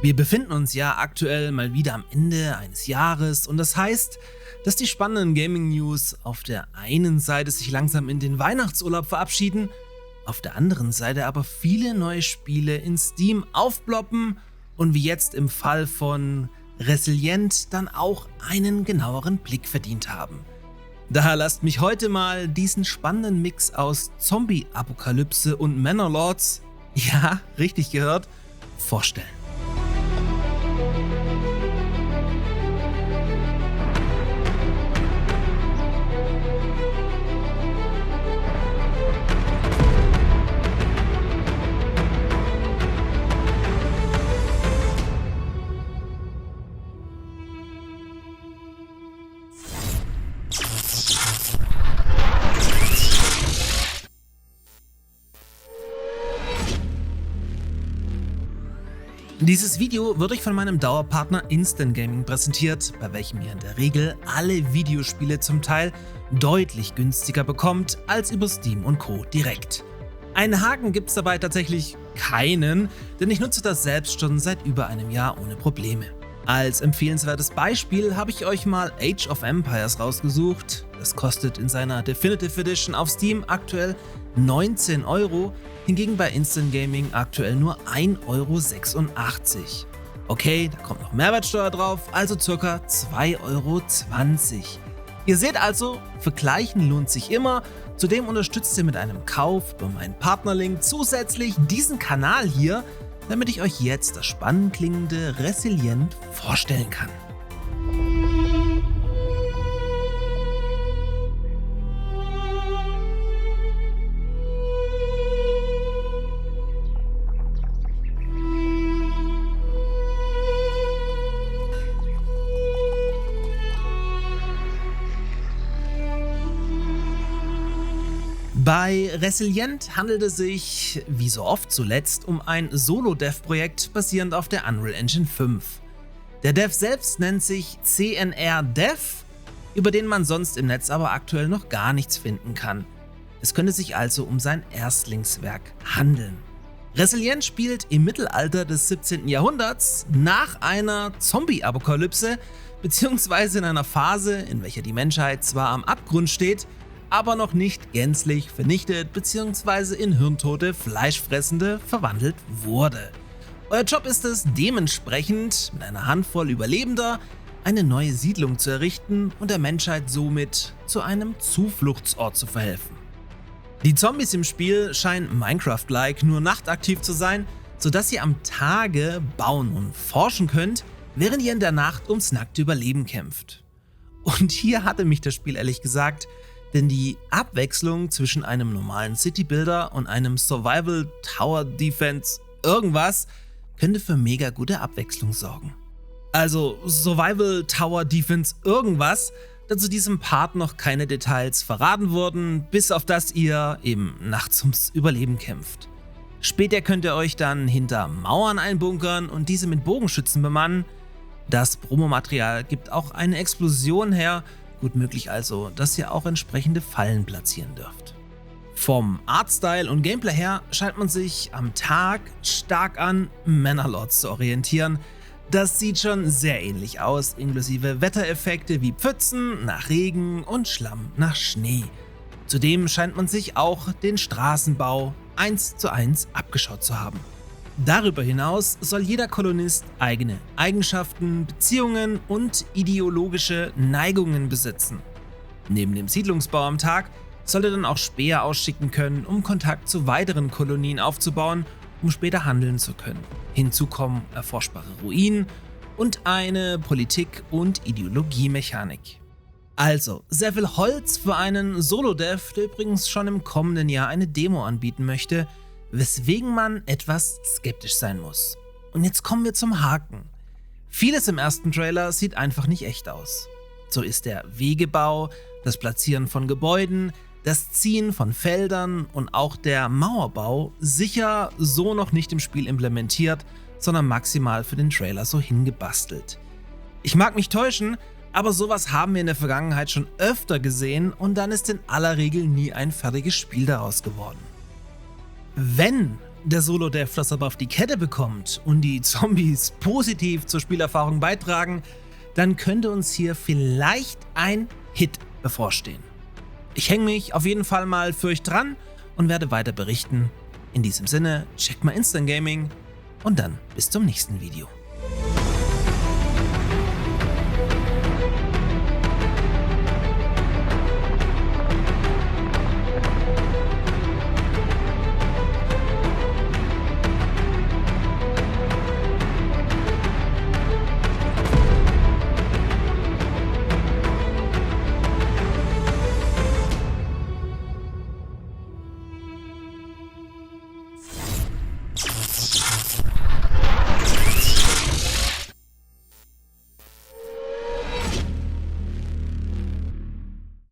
Wir befinden uns ja aktuell mal wieder am Ende eines Jahres und das heißt, dass die spannenden Gaming-News auf der einen Seite sich langsam in den Weihnachtsurlaub verabschieden, auf der anderen Seite aber viele neue Spiele in Steam aufploppen und wie jetzt im Fall von Resilient dann auch einen genaueren Blick verdient haben. Daher lasst mich heute mal diesen spannenden Mix aus Zombie-Apokalypse und Manor-Lords, ja, richtig gehört, vorstellen. Dieses Video wird euch von meinem Dauerpartner Instant Gaming präsentiert, bei welchem ihr in der Regel alle Videospiele zum Teil deutlich günstiger bekommt als über Steam und Co. direkt. Einen Haken gibt's dabei tatsächlich keinen, denn ich nutze das selbst schon seit über einem Jahr ohne Probleme. Als empfehlenswertes Beispiel habe ich euch mal Age of Empires rausgesucht. Das kostet in seiner Definitive Edition auf Steam aktuell 19 €, hingegen bei Instant Gaming aktuell nur 1,86 €. Okay, da kommt noch Mehrwertsteuer drauf, also ca. 2,20 €. Ihr seht also, vergleichen lohnt sich immer. Zudem unterstützt ihr mit einem Kauf über meinen Partnerlink zusätzlich diesen Kanal hier, damit ich euch jetzt das spannend klingende Resilient vorstellen kann. Bei Resilient handelt es sich, wie so oft zuletzt, um ein Solo-Dev-Projekt basierend auf der Unreal Engine 5. Der Dev selbst nennt sich CNR Dev, über den man sonst im Netz aber aktuell noch gar nichts finden kann. Es könnte sich also um sein Erstlingswerk handeln. Resilient spielt im Mittelalter des 17. Jahrhunderts nach einer Zombie-Apokalypse beziehungsweise in einer Phase, in welcher die Menschheit zwar am Abgrund steht, aber noch nicht gänzlich vernichtet bzw. in hirntote Fleischfressende verwandelt wurde. Euer Job ist es, dementsprechend mit einer Handvoll Überlebender eine neue Siedlung zu errichten und der Menschheit somit zu einem Zufluchtsort zu verhelfen. Die Zombies im Spiel scheinen Minecraft-like nur nachtaktiv zu sein, sodass ihr am Tage bauen und forschen könnt, während ihr in der Nacht ums nackte Überleben kämpft. Und hier hatte mich das Spiel ehrlich gesagt, denn die Abwechslung zwischen einem normalen City-Builder und einem Survival Tower Defense irgendwas könnte für mega gute Abwechslung sorgen. Also Survival Tower Defense irgendwas, da zu diesem Part noch keine Details verraten wurden, bis auf das ihr eben nachts ums Überleben kämpft. Später könnt ihr euch dann hinter Mauern einbunkern und diese mit Bogenschützen bemannen. Das Promomaterial gibt auch eine Explosion her. Gut möglich also, dass ihr auch entsprechende Fallen platzieren dürft. Vom Artstyle und Gameplay her scheint man sich am Tag stark an Manor-Lords zu orientieren. Das sieht schon sehr ähnlich aus, inklusive Wettereffekte wie Pfützen nach Regen und Schlamm nach Schnee. Zudem scheint man sich auch den Straßenbau 1:1 abgeschaut zu haben. Darüber hinaus soll jeder Kolonist eigene Eigenschaften, Beziehungen und ideologische Neigungen besitzen. Neben dem Siedlungsbau am Tag soll er dann auch Späher ausschicken können, um Kontakt zu weiteren Kolonien aufzubauen, um später handeln zu können. Hinzu kommen erforschbare Ruinen und eine Politik- und Ideologiemechanik. Also, sehr viel Holz für einen Solo-Dev, der übrigens schon im kommenden Jahr eine Demo anbieten möchte, weswegen man etwas skeptisch sein muss. Und jetzt kommen wir zum Haken. Vieles im ersten Trailer sieht einfach nicht echt aus. So ist der Wegebau, das Platzieren von Gebäuden, das Ziehen von Feldern und auch der Mauerbau sicher so noch nicht im Spiel implementiert, sondern maximal für den Trailer so hingebastelt. Ich mag mich täuschen, aber sowas haben wir in der Vergangenheit schon öfter gesehen und dann ist in aller Regel nie ein fertiges Spiel daraus geworden. Wenn der Solo-Dev das aber auf die Kette bekommt und die Zombies positiv zur Spielerfahrung beitragen, dann könnte uns hier vielleicht ein Hit bevorstehen. Ich hänge mich auf jeden Fall mal für euch dran und werde weiter berichten. In diesem Sinne, checkt mal Instant Gaming und dann bis zum nächsten Video.